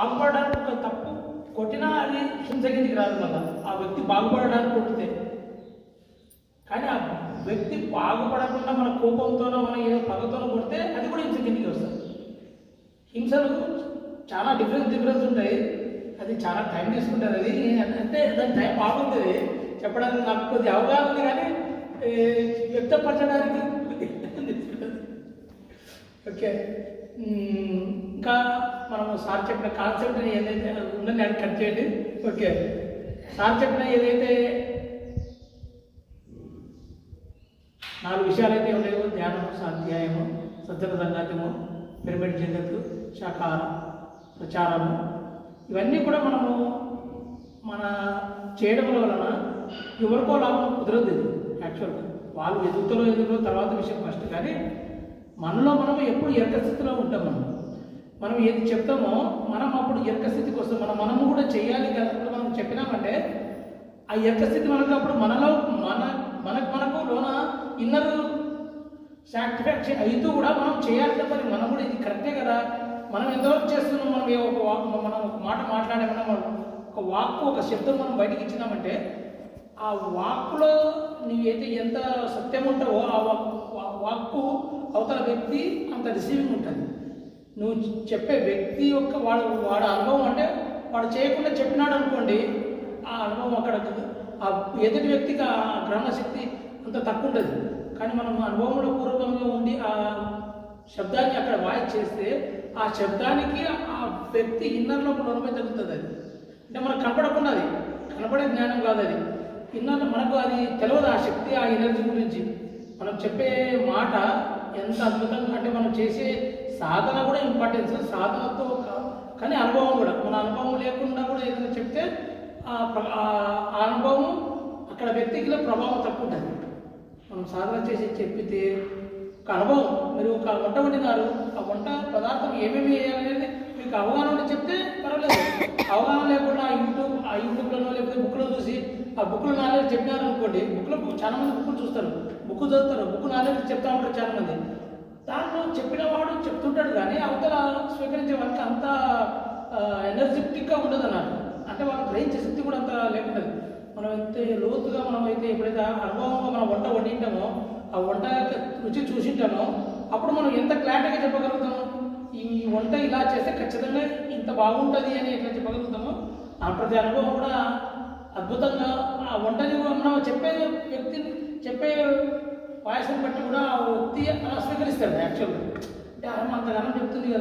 బాగుపడడానికి ఒక తప్పు కొట్టినా అది హింస కిందికి రాదు. మళ్ళీ ఆ వ్యక్తి బాగుపడడానికి కొట్టితే, కానీ ఆ వ్యక్తి బాగుపడకుండా మన కోపంతోనో మన ఏదో పగతోనో కొడితే అది కూడా హింస కిందికి వస్తుంది. హింసలు చాలా డిఫరెన్స్ ఉంటాయి. అది చాలా టైం తీసుకుంటుంది. అది అంటే దాని టైం బాగుంటుంది చెప్పడానికి. నాకు కొద్దిగా అవగాహన ఉంది, కానీ వ్యక్తపరచడానికి ఓకే. ఇంకా మనము సార్ చెప్పిన కాన్సెప్ట్ని ఏదైతే ఉందని అది కట్ చేయండి. ఓకే, సార్ చెప్పిన ఏదైతే 4 విషయాలు అయితే ఉన్నాయో, ధ్యానము, స్వాధ్యాయము, సజ్జన సంగాతము, పిరమిడ్ జగత్తు, శాకాహార ప్రచారము, ఇవన్నీ కూడా మనము మన చేయడం వలన ఎవరికో లాభం కుదరదు. ఇది యాక్చువల్గా వాళ్ళు ఎదుగులో తర్వాత విషయం ఫస్ట్. కానీ మనలో మనము ఎప్పుడు ఎరక స్థితిలో ఉంటాం. మనం ఏది చెప్తామో మనం అప్పుడు ఎరక స్థితికి వస్తాం. మనము కూడా చేయాలి కదా. ఇప్పుడు మనం చెప్పినామంటే ఆ ఎరక స్థితి మనకు అప్పుడు మనలో మనకు లోన ఇన్నర్ సాటిస్ఫాక్షన్ అయితే కూడా మనం చేయాలి తప్పని మనం కూడా ఇది కరెక్టే కదా, మనం ఎంతవరకు చేస్తున్నాం, మనం ఒక మాట మాట్లాడామన్నా, ఒక వాక్కు ఒక శబ్దం మనం బయటికి ఇచ్చినామంటే ఆ వాక్కులో నీవైతే ఎంత సత్యం ఉంటావో ఆ వాక్కు అవతల వ్యక్తి అంత రిసీవింగ్ ఉంటుంది. నువ్వు చెప్పే వ్యక్తి యొక్క వాడు అనుభవం, అంటే వాడు చేయకుండా చెప్పినాడు అనుకోండి, ఆ అనుభవం అక్కడ ఆ ఎదుటి వ్యక్తికి ఆ గ్రహణశక్తి అంత తక్కువ ఉంటుంది. కానీ మనం అనుభవంలో పూర్వకంగా ఉండి ఆ శబ్దాన్ని అక్కడ వాయిస్ చేస్తే ఆ శబ్దానికి ఆ వ్యక్తి ఇన్నర్లో లోనమే తగ్గుతుంది. అది అంటే మనకు కనపడకుండా, అది కనపడే జ్ఞానం కాదు. అది ఇన్నర్ మనకు అది తెలియదు. ఆ శక్తి, ఆ ఎనర్జీ గురించి మనం చెప్పే మాట ఎంత అద్భుతంగా, అంటే మనం చేసే సాధన కూడా ఇంపార్టెన్స్. సాధనతో కానీ అనుభవం కూడా, మన అనుభవం లేకుండా కూడా ఏదైనా చెప్తే ఆ అనుభవం అక్కడ వ్యక్తికి ప్రభావం తక్కువ ఉంటుంది. మనం సాధన చేసి చెప్పితే ఒక అనుభవం, మీరు ఒక వంట వండినారు, ఆ వంట పదార్థం ఏమేమి వేయాలనేది మీకు అవగాహన ఉంటే చెప్తే పర్వాలేదు. అవగాహన లేకుండా ఆ యూట్యూబ్లోనో లేకపోతే బుక్లో చూసి ఆ బుక్లో నాలెడ్జ్ చెప్పినారు అనుకోండి, బుక్లో చాలా మంది బుక్లు చూస్తారు, బుక్ చదువుతారు, బుక్ నాలెడ్జ్ చెప్తా ఉంటారు చాలా మంది. దాంట్లో చెప్పిన వాడు చెప్తుంటాడు, కానీ అవతల స్వీకరించే వాళ్ళకి అంత ఎనర్జెటిక్గా ఉండదు అన్నట్టు. అంటే వాళ్ళకి గ్రహించే శక్తి కూడా అంత లేకుండా. మనం అయితే లోతుగా మనం అయితే ఎప్పుడైతే అనుభవంగా మనం వంట వండింటామో, ఆ వంట రుచి చూసింటామో, అప్పుడు మనం ఎంత క్లారిటీగా చెప్పగలుగుతాము, ఈ వంట ఇలా చేస్తే ఖచ్చితంగా ఇంత బాగుంటుంది అని ఎట్లా చెప్పగలుగుతామో, ఆ ప్రతి అనుభవం కూడా అద్భుతంగా ఆ వంటని మనం చెప్పే వ్యక్తిని చెప్పే వాయిస్ని బట్టి కూడా ఆ వ్యక్తి అలా స్వీకరిస్తాడు. యాక్చువల్గా అంటే అంతగానం చెప్తుంది కదా.